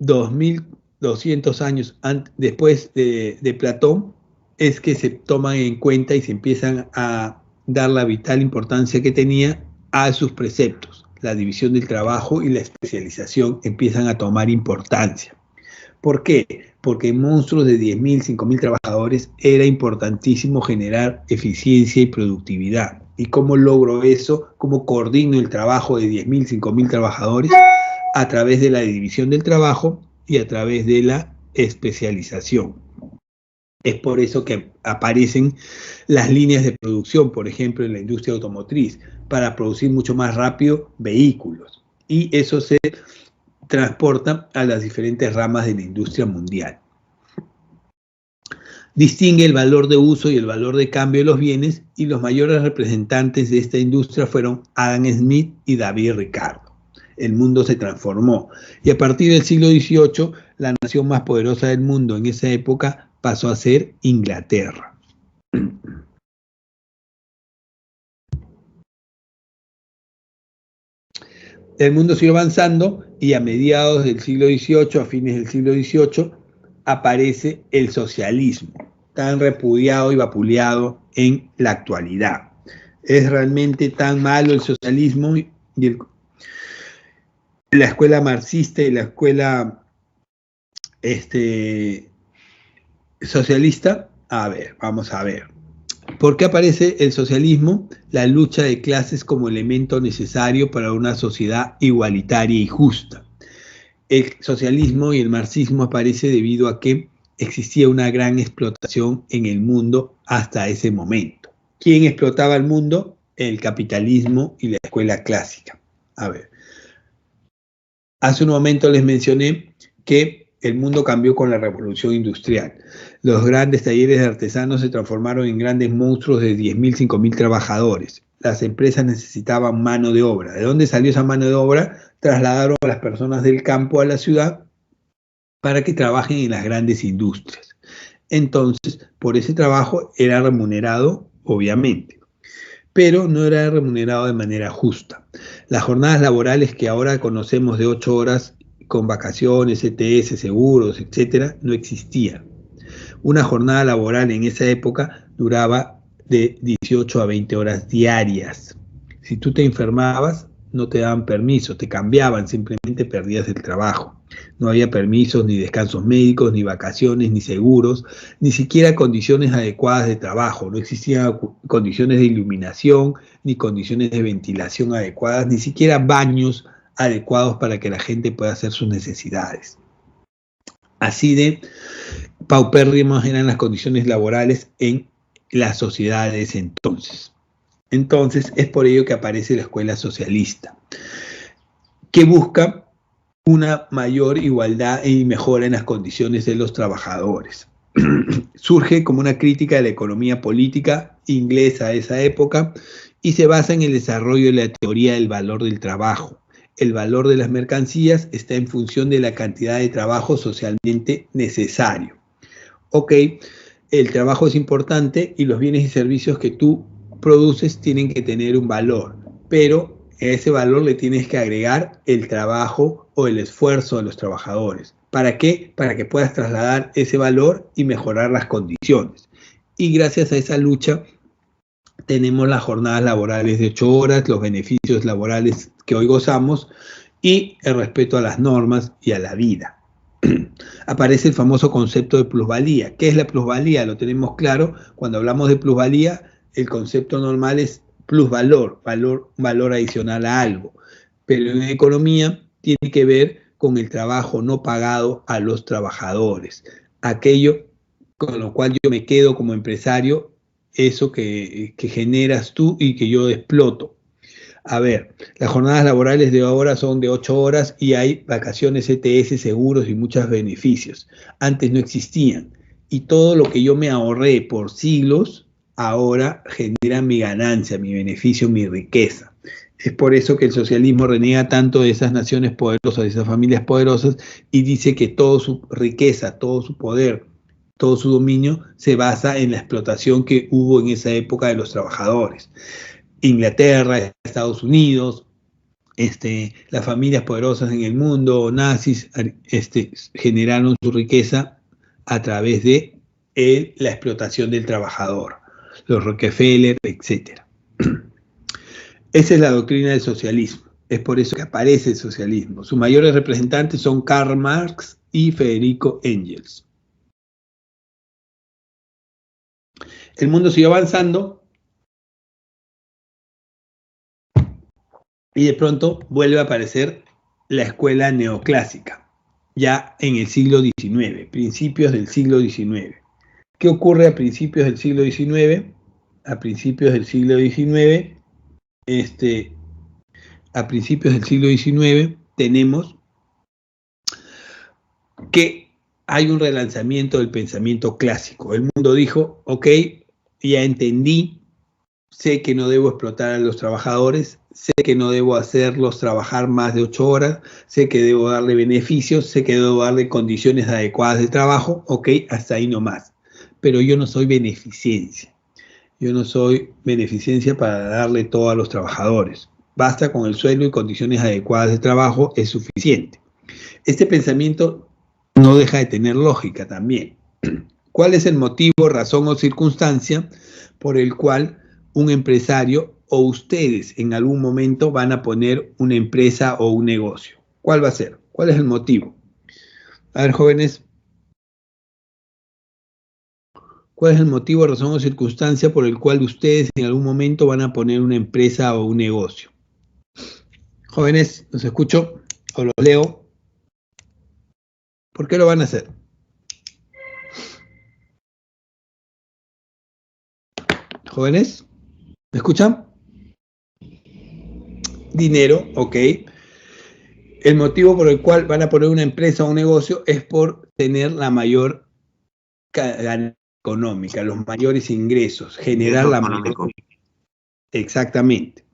2200 años después de Platón, es que se toman en cuenta y se empiezan a dar la vital importancia que tenía a sus preceptos. La división del trabajo y la especialización empiezan a tomar importancia. ¿Por qué? Porque en monstruos de 10.000, 5.000 trabajadores era importantísimo generar eficiencia y productividad. ¿Y cómo logro eso? ¿Cómo coordino el trabajo de 10.000, 5.000 trabajadores? A través de la división del trabajo y a través de la especialización. Es por eso que aparecen las líneas de producción, por ejemplo, en la industria automotriz, para producir mucho más rápido vehículos. Y eso se transporta a las diferentes ramas de la industria mundial. Distingue el valor de uso y el valor de cambio de los bienes, y los mayores representantes de esta industria fueron Adam Smith y David Ricardo. El mundo se transformó, y a partir del siglo XVIII, la nación más poderosa del mundo en esa época pasó a ser Inglaterra. El mundo siguió avanzando y a mediados del siglo XVIII, a fines del siglo XVIII, aparece el socialismo, tan repudiado y vapuleado en la actualidad. ¿Es realmente tan malo el socialismo y la escuela marxista y la escuela socialista? A ver, vamos a ver. ¿Por qué aparece el socialismo? La lucha de clases como elemento necesario para una sociedad igualitaria y justa. El socialismo y el marxismo aparece debido a que existía una gran explotación en el mundo hasta ese momento. ¿Quién explotaba el mundo? El capitalismo y la escuela clásica. A ver, hace un momento les mencioné que el mundo cambió con la revolución industrial. Los grandes talleres de artesanos se transformaron en grandes monstruos de 10.000, 5.000 trabajadores. Las empresas necesitaban mano de obra. ¿De dónde salió esa mano de obra? Trasladaron a las personas del campo a la ciudad para que trabajen en las grandes industrias. Entonces, por ese trabajo era remunerado, obviamente, pero no era remunerado de manera justa. Las jornadas laborales que ahora conocemos de 8 horas con vacaciones, ETS, seguros, etcétera, no existían. Una jornada laboral en esa época duraba de 18 a 20 horas diarias. Si tú te enfermabas, no te daban permiso, te cambiaban, simplemente perdías el trabajo. No había permisos, ni descansos médicos, ni vacaciones, ni seguros, ni siquiera condiciones adecuadas de trabajo. No existían condiciones de iluminación, ni condiciones de ventilación adecuadas, ni siquiera baños adecuados para que la gente pueda hacer sus necesidades. Así de paupérrimas eran las condiciones laborales en las sociedades entonces. Entonces es por ello que aparece la escuela socialista, que busca una mayor igualdad y mejora en las condiciones de los trabajadores. Surge como una crítica de la economía política inglesa de esa época y se basa en el desarrollo de la teoría del valor del trabajo. El valor de las mercancías está en función de la cantidad de trabajo socialmente necesario. Ok, el trabajo es importante y los bienes y servicios que tú produces tienen que tener un valor, pero a ese valor le tienes que agregar el trabajo o el esfuerzo de los trabajadores. ¿Para qué? Para que puedas trasladar ese valor y mejorar las condiciones. Y gracias a esa lucha tenemos las jornadas laborales de 8 horas, los beneficios laborales que hoy gozamos y el respeto a las normas y a la vida. Aparece el famoso concepto de plusvalía. ¿Qué es la plusvalía? Lo tenemos claro. Cuando hablamos de plusvalía, el concepto normal es plusvalor, valor adicional a algo. Pero en economía tiene que ver con el trabajo no pagado a los trabajadores. Aquello con lo cual yo me quedo como empresario, eso que generas tú y que yo exploto. A ver, las jornadas laborales de ahora son de 8 horas y hay vacaciones, ETS, seguros y muchos beneficios. Antes no existían. Y todo lo que yo me ahorré por siglos, ahora genera mi ganancia, mi beneficio, mi riqueza. Es por eso que el socialismo reniega tanto de esas naciones poderosas, de esas familias poderosas, y dice que toda su riqueza, todo su poder, todo su dominio se basa en la explotación que hubo en esa época de los trabajadores. Inglaterra, Estados Unidos, las familias poderosas en el mundo, nazis, generaron su riqueza a través de la explotación del trabajador, los Rockefeller, etc. Esa es la doctrina del socialismo. Es por eso que aparece el socialismo. Sus mayores representantes son Karl Marx y Federico Engels. El mundo siguió avanzando y de pronto vuelve a aparecer la escuela neoclásica, ya en el siglo XIX, principios del siglo XIX. ¿Qué ocurre a principios del siglo XIX? A principios del siglo XIX, tenemos que hay un relanzamiento del pensamiento clásico. El mundo dijo, ok, ya entendí, sé que no debo explotar a los trabajadores, sé que no debo hacerlos trabajar más de 8 horas, sé que debo darle beneficios, sé que debo darle condiciones adecuadas de trabajo, ok, hasta ahí nomás. Pero yo no soy beneficencia. Yo no soy beneficencia para darle todo a los trabajadores. Basta con el sueldo y condiciones adecuadas de trabajo, es suficiente. Este pensamiento no deja de tener lógica también. ¿Cuál es el motivo, razón o circunstancia por el cual un empresario o ustedes en algún momento van a poner una empresa o un negocio? ¿Cuál va a ser? ¿Cuál es el motivo? A ver, jóvenes, ¿cuál es el motivo, razón o circunstancia por el cual ustedes en algún momento van a poner una empresa o un negocio? Jóvenes, los escucho o los leo. ¿Por qué lo van a hacer? Jóvenes, ¿me escuchan? Dinero, ok. El motivo por el cual van a poner una empresa o un negocio es por tener la mayor ganancia económica, los mayores ingresos, generar la mayor... Exactamente.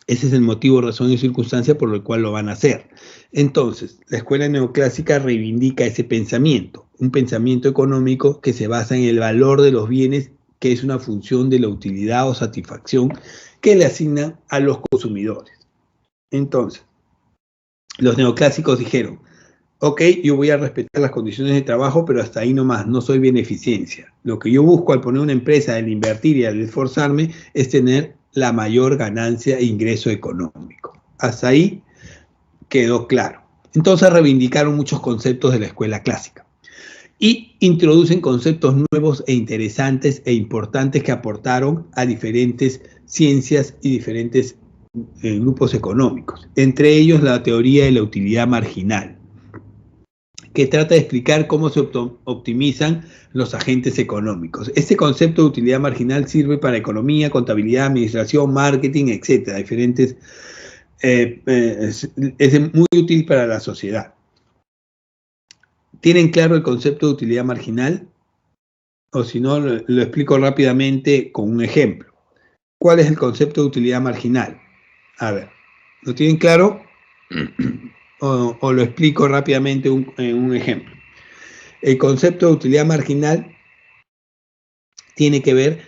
Ese es el motivo, razón y circunstancia por el cual lo van a hacer. Entonces, la escuela neoclásica reivindica ese pensamiento, un pensamiento económico que se basa en el valor de los bienes, que es una función de la utilidad o satisfacción que le asignan a los consumidores. Entonces, los neoclásicos dijeron, ok, yo voy a respetar las condiciones de trabajo, pero hasta ahí nomás, no soy beneficencia. Lo que yo busco al poner una empresa, al invertir y al esforzarme, es tener la mayor ganancia e ingreso económico. Hasta ahí quedó claro. Entonces reivindicaron muchos conceptos de la escuela clásica y introducen conceptos nuevos e interesantes e importantes que aportaron a diferentes ciencias y diferentes grupos económicos. Entre ellos la teoría de la utilidad marginal, que trata de explicar cómo se optimizan los agentes económicos. Este concepto de utilidad marginal sirve para economía, contabilidad, administración, marketing, etcétera. Diferentes, es muy útil para la sociedad. ¿Tienen claro el concepto de utilidad marginal? O si no, lo explico rápidamente con un ejemplo. ¿Cuál es el concepto de utilidad marginal? A ver, ¿lo tienen claro? O lo explico rápidamente en un ejemplo. El concepto de utilidad marginal tiene que ver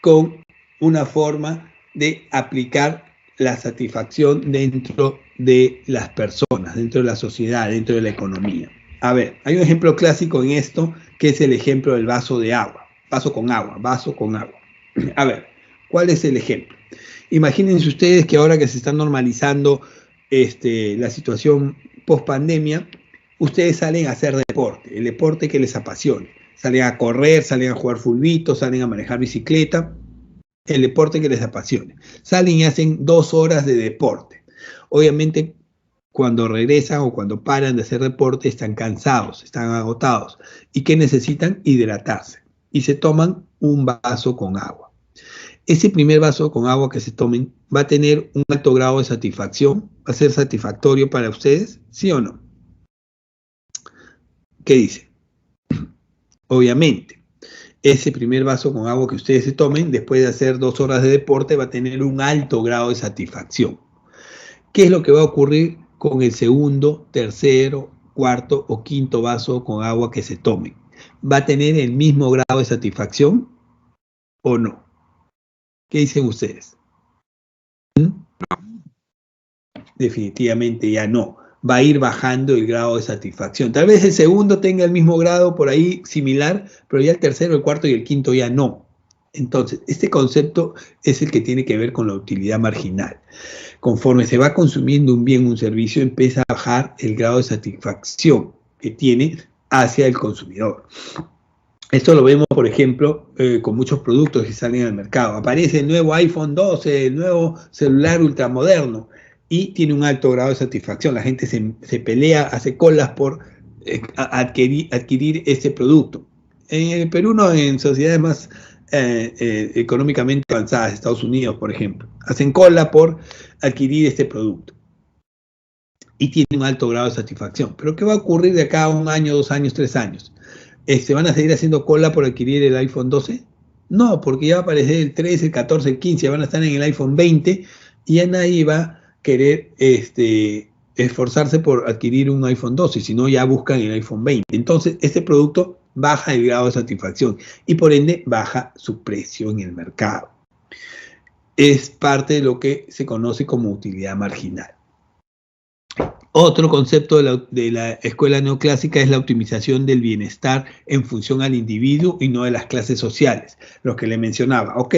con una forma de aplicar la satisfacción dentro de las personas, dentro de la sociedad, dentro de la economía. A ver, hay un ejemplo clásico en esto, que es el ejemplo del vaso de agua. Vaso con agua, vaso con agua. A ver, ¿cuál es el ejemplo? Imagínense ustedes que ahora que se está normalizando la situación post-pandemia, ustedes salen a hacer deporte, el deporte que les apasione. Salen a correr, salen a jugar fulbito, salen a manejar bicicleta, el deporte que les apasione. Salen y hacen 2 horas de deporte. Obviamente, cuando regresan o cuando paran de hacer deporte, están cansados, están agotados. ¿Y qué necesitan? Hidratarse. Y se toman un vaso con agua. Ese primer vaso con agua que se tomen va a tener un alto grado de satisfacción. ¿Va a ser satisfactorio para ustedes? ¿Sí o no? ¿Qué dice? Obviamente, ese primer vaso con agua que ustedes se tomen, después de hacer 2 horas de deporte, va a tener un alto grado de satisfacción. ¿Qué es lo que va a ocurrir con el segundo, tercero, cuarto o quinto vaso con agua que se tomen? ¿Va a tener el mismo grado de satisfacción o no? ¿Qué dicen ustedes? Definitivamente ya no. Va a ir bajando el grado de satisfacción. Tal vez el segundo tenga el mismo grado por ahí similar, pero ya el tercero, el cuarto y el quinto ya no. Entonces, este concepto es el que tiene que ver con la utilidad marginal. Conforme se va consumiendo un bien, un servicio, empieza a bajar el grado de satisfacción. que tiene hacia el consumidor. Esto lo vemos, por ejemplo, con muchos productos que salen al mercado. Aparece el nuevo iPhone 12, el nuevo celular ultramoderno, y tiene un alto grado de satisfacción. La gente se pelea, hace colas por adquirir ese producto. En el Perú no, en sociedades más económicamente avanzadas, Estados Unidos, por ejemplo, hacen cola por adquirir este producto. Y tiene un alto grado de satisfacción. Pero ¿qué va a ocurrir de acá a 1 año, 2 años, 3 años? ¿Van a seguir haciendo cola por adquirir el iPhone 12? No, porque ya va a aparecer el 13, el 14, el 15, ya van a estar en el iPhone 20 y ya nadie va a querer esforzarse por adquirir un iPhone 12, sino ya buscan el iPhone 20. Entonces, este producto baja el grado de satisfacción y por ende baja su precio en el mercado. Es parte de lo que se conoce como utilidad marginal. Otro concepto de la escuela neoclásica es la optimización del bienestar en función al individuo y no de las clases sociales, lo que le mencionaba. Ok,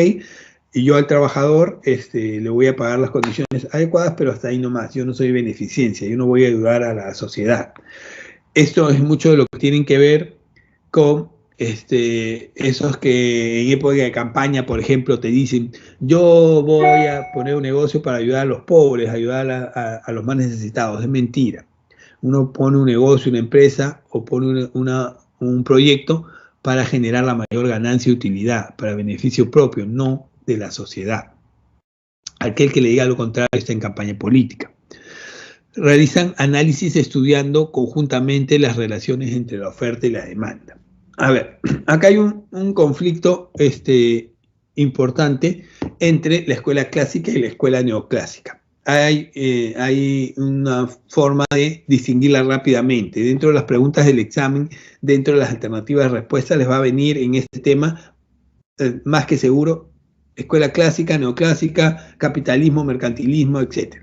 y yo al trabajador le voy a pagar las condiciones adecuadas, pero hasta ahí nomás. Yo no soy beneficencia, yo no voy a ayudar a la sociedad. Esto es mucho de lo que tienen que ver con esos que en época de campaña, por ejemplo, te dicen: yo voy a poner un negocio para ayudar a los pobres, ayudar a los más necesitados. Es mentira. Uno pone un negocio, una empresa o pone un proyecto para generar la mayor ganancia y utilidad, para beneficio propio, no de la sociedad. Aquel que le diga lo contrario está en campaña política. Realizan análisis estudiando conjuntamente las relaciones entre la oferta y la demanda. A ver, acá hay un conflicto importante entre la escuela clásica y la escuela neoclásica. Hay una forma de distinguirla rápidamente. Dentro de las preguntas del examen, dentro de las alternativas de respuesta, les va a venir en este tema, más que seguro, escuela clásica, neoclásica, capitalismo, mercantilismo, etc.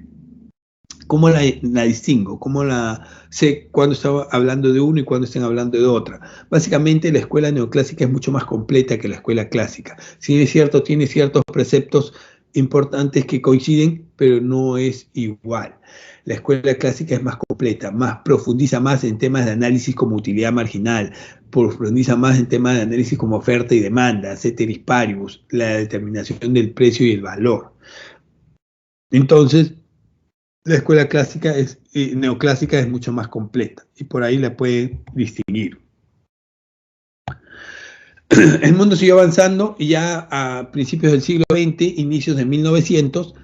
¿Cómo la distingo? ¿Cómo la sé cuándo estaba hablando de uno y cuándo están hablando de otra? Básicamente la escuela neoclásica es mucho más completa que la escuela clásica. Si es cierto, tiene ciertos preceptos importantes que coinciden, pero no es igual. La escuela clásica es más completa, profundiza más en temas de análisis como utilidad marginal, profundiza más en temas de análisis como oferta y demanda, ceteris paribus, la determinación del precio y el valor. Entonces, la escuela clásica neoclásica es mucho más completa y por ahí la pueden distinguir. El mundo siguió avanzando y ya a principios del siglo XX, inicios de 1900,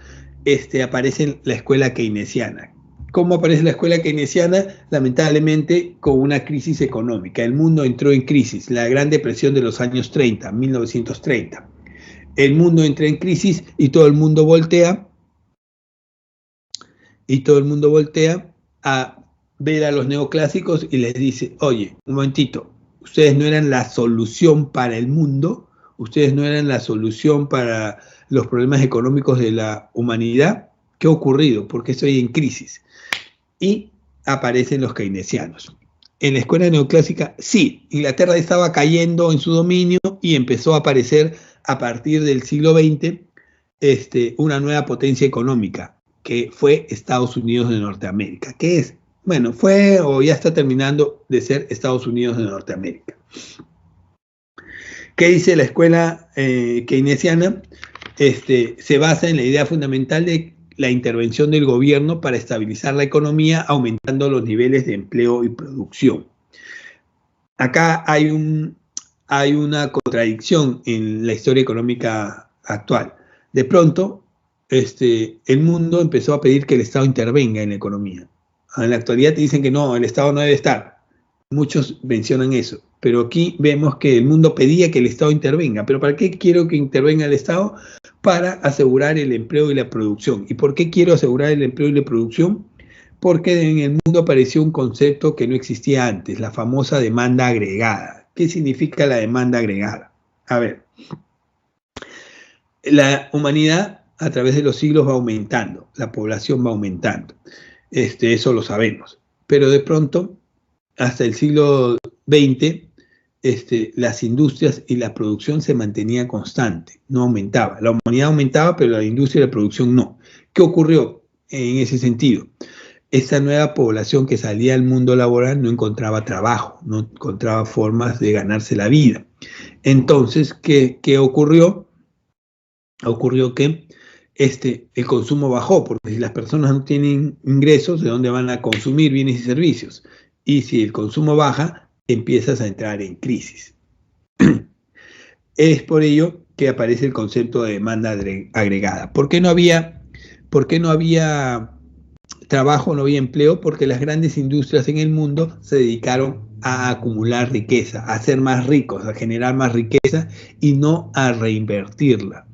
aparece la escuela keynesiana. ¿Cómo aparece la escuela keynesiana? Lamentablemente con una crisis económica. El mundo entró en crisis, la Gran Depresión de los años 30, 1930. El mundo entra en crisis y todo el mundo voltea. Y todo el mundo voltea a ver a los neoclásicos y les dice: oye, un momentito, ustedes no eran la solución para el mundo, ustedes no eran la solución para los problemas económicos de la humanidad. ¿Qué ha ocurrido? ¿Por qué estoy en crisis? Y aparecen los keynesianos. En la escuela neoclásica, sí, Inglaterra estaba cayendo en su dominio y empezó a aparecer a partir del siglo XX una nueva potencia económica, que fue Estados Unidos de Norteamérica. ¿Qué es? Bueno, fue o ya está terminando de ser Estados Unidos de Norteamérica. ¿Qué dice la escuela keynesiana? Se basa en la idea fundamental de la intervención del gobierno para estabilizar la economía, aumentando los niveles de empleo y producción. Acá hay una contradicción en la historia económica actual. De pronto, el mundo empezó a pedir que el Estado intervenga en la economía. En la actualidad te dicen que no, el Estado no debe estar. Muchos mencionan eso, pero aquí vemos que el mundo pedía que el Estado intervenga. ¿Pero para qué quiero que intervenga el Estado? Para asegurar el empleo y la producción. ¿Y por qué quiero asegurar el empleo y la producción? Porque en el mundo apareció un concepto que no existía antes, la famosa demanda agregada. ¿Qué significa la demanda agregada? A ver, la humanidad a través de los siglos va aumentando, la población va aumentando, eso lo sabemos, pero de pronto, hasta el siglo XX, las industrias y la producción se mantenía constante, no aumentaba. La humanidad aumentaba, pero la industria y la producción no. ¿Qué ocurrió en ese sentido? esa nueva población que salía al mundo laboral no encontraba trabajo, no encontraba formas de ganarse la vida. Entonces, ¿qué ocurrió? Ocurrió que el consumo bajó, porque si las personas no tienen ingresos, ¿de dónde van a consumir bienes y servicios? Y si el consumo baja, empiezas a entrar en crisis. Es por ello que aparece el concepto de demanda agregada. ¿Por qué no había trabajo, no había empleo? Porque las grandes industrias en el mundo se dedicaron a acumular riqueza, a ser más ricos, a generar más riqueza y no a reinvertirla.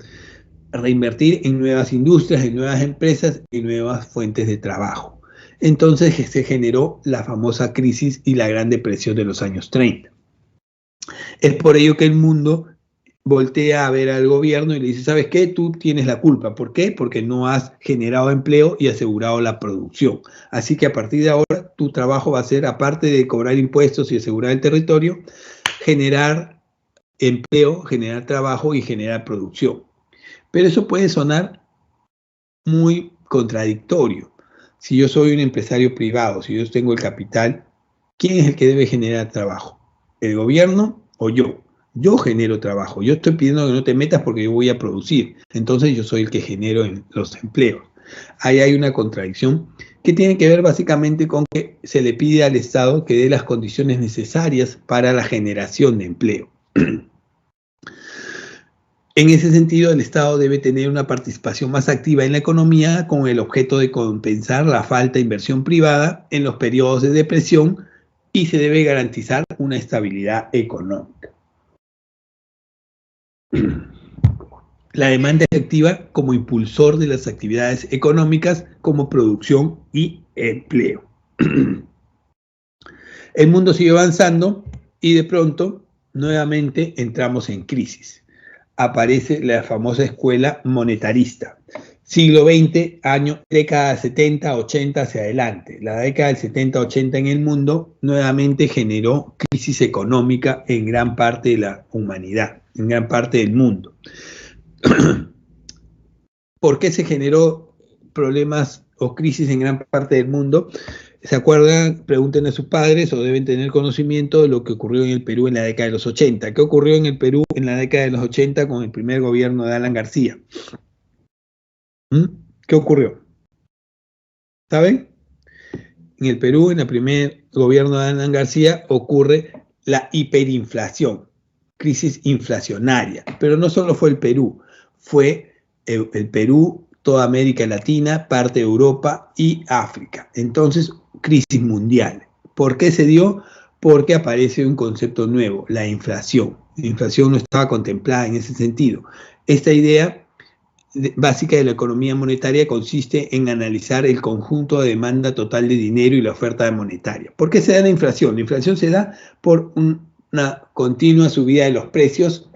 Reinvertir en nuevas industrias, en nuevas empresas y nuevas fuentes de trabajo. Entonces se generó la famosa crisis y la Gran Depresión de los años 30. Es por ello que el mundo voltea a ver al gobierno y le dice, ¿sabes qué? Tú tienes la culpa. ¿Por qué? Porque no has generado empleo y asegurado la producción. Así que a partir de ahora, tu trabajo va a ser, aparte de cobrar impuestos y asegurar el territorio, generar empleo, generar trabajo y generar producción. Pero eso puede sonar muy contradictorio. Si yo soy un empresario privado, si yo tengo el capital, ¿quién es el que debe generar trabajo? ¿El gobierno o yo? Yo genero trabajo. Yo estoy pidiendo que no te metas porque yo voy a producir. Entonces yo soy el que genero los empleos. Ahí hay una contradicción que tiene que ver básicamente con que se le pide al Estado que dé las condiciones necesarias para la generación de empleo. En ese sentido, el Estado debe tener una participación más activa en la economía con el objeto de compensar la falta de inversión privada en los periodos de depresión y se debe garantizar una estabilidad económica. La demanda efectiva como impulsor de las actividades económicas como producción y empleo. El mundo sigue avanzando y de pronto nuevamente entramos en crisis. Aparece la famosa escuela monetarista. Siglo XX, década 70, 80 hacia adelante. La década del 70-80 en el mundo nuevamente generó crisis económica en gran parte de la humanidad, en gran parte del mundo. ¿Por qué se generó problemas o crisis en gran parte del mundo? ¿Se acuerdan? Pregunten a sus padres o deben tener conocimiento de lo que ocurrió en el Perú en la década de los 80. ¿Qué ocurrió en el Perú en la década de los 80 con el primer gobierno de Alan García? ¿Qué ocurrió? ¿Saben? En el Perú, en el primer gobierno de Alan García, ocurre la hiperinflación, crisis inflacionaria. Pero no solo fue el Perú, fue el Perú, toda América Latina, parte de Europa y África. Entonces, crisis mundial. ¿Por qué se dio? Porque aparece un concepto nuevo, la inflación. La inflación no estaba contemplada en ese sentido. Esta idea básica de la economía monetaria consiste en analizar el conjunto de demanda total de dinero y la oferta monetaria. ¿Por qué se da la inflación? La inflación se da por una continua subida de los precios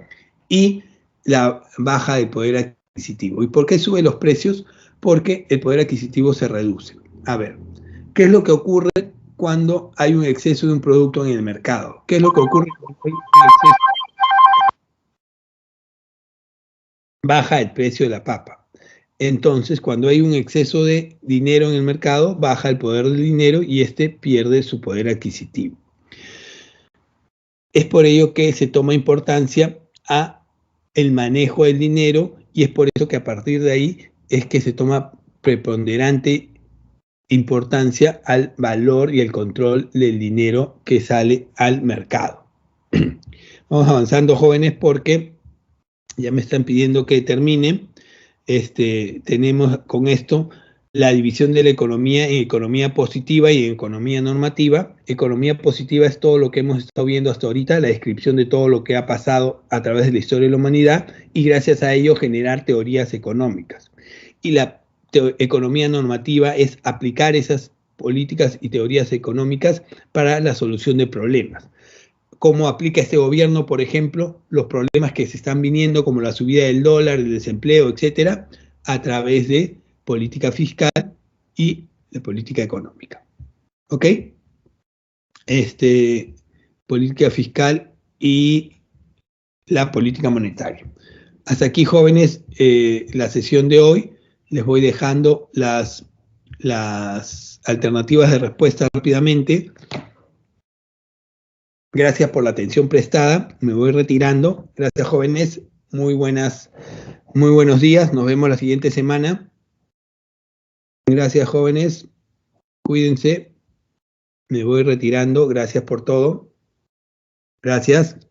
y la baja del poder adquisitivo. ¿Y por qué suben los precios? Porque el poder adquisitivo se reduce. A ver, ¿qué es lo que ocurre cuando hay un exceso de un producto en el mercado? ¿Qué es lo que ocurre cuando hay un exceso? Baja el precio de la papa. Entonces, cuando hay un exceso de dinero en el mercado, baja el poder del dinero y pierde su poder adquisitivo. Es por ello que se toma importancia a el manejo del dinero y es por eso que a partir de ahí es que se toma preponderante importancia al valor y el control del dinero que sale al mercado. Vamos avanzando, jóvenes, porque ya me están pidiendo que termine. Tenemos con esto la división de la economía en economía positiva y en economía normativa. Economía positiva es todo lo que hemos estado viendo hasta ahorita, la descripción de todo lo que ha pasado a través de la historia de la humanidad y gracias a ello generar teorías económicas. Y la economía normativa es aplicar esas políticas y teorías económicas para la solución de problemas. Cómo aplica este gobierno, por ejemplo, los problemas que se están viniendo, como la subida del dólar, el desempleo, etcétera, a través de política fiscal y de política económica. ¿Ok? Política fiscal y la política monetaria. Hasta aquí, jóvenes, la sesión de hoy. Les voy dejando las alternativas de respuesta rápidamente. Gracias por la atención prestada. Me voy retirando. Gracias, jóvenes. Muy buenos días. Nos vemos la siguiente semana. Gracias, jóvenes. Cuídense. Me voy retirando. Gracias por todo. Gracias.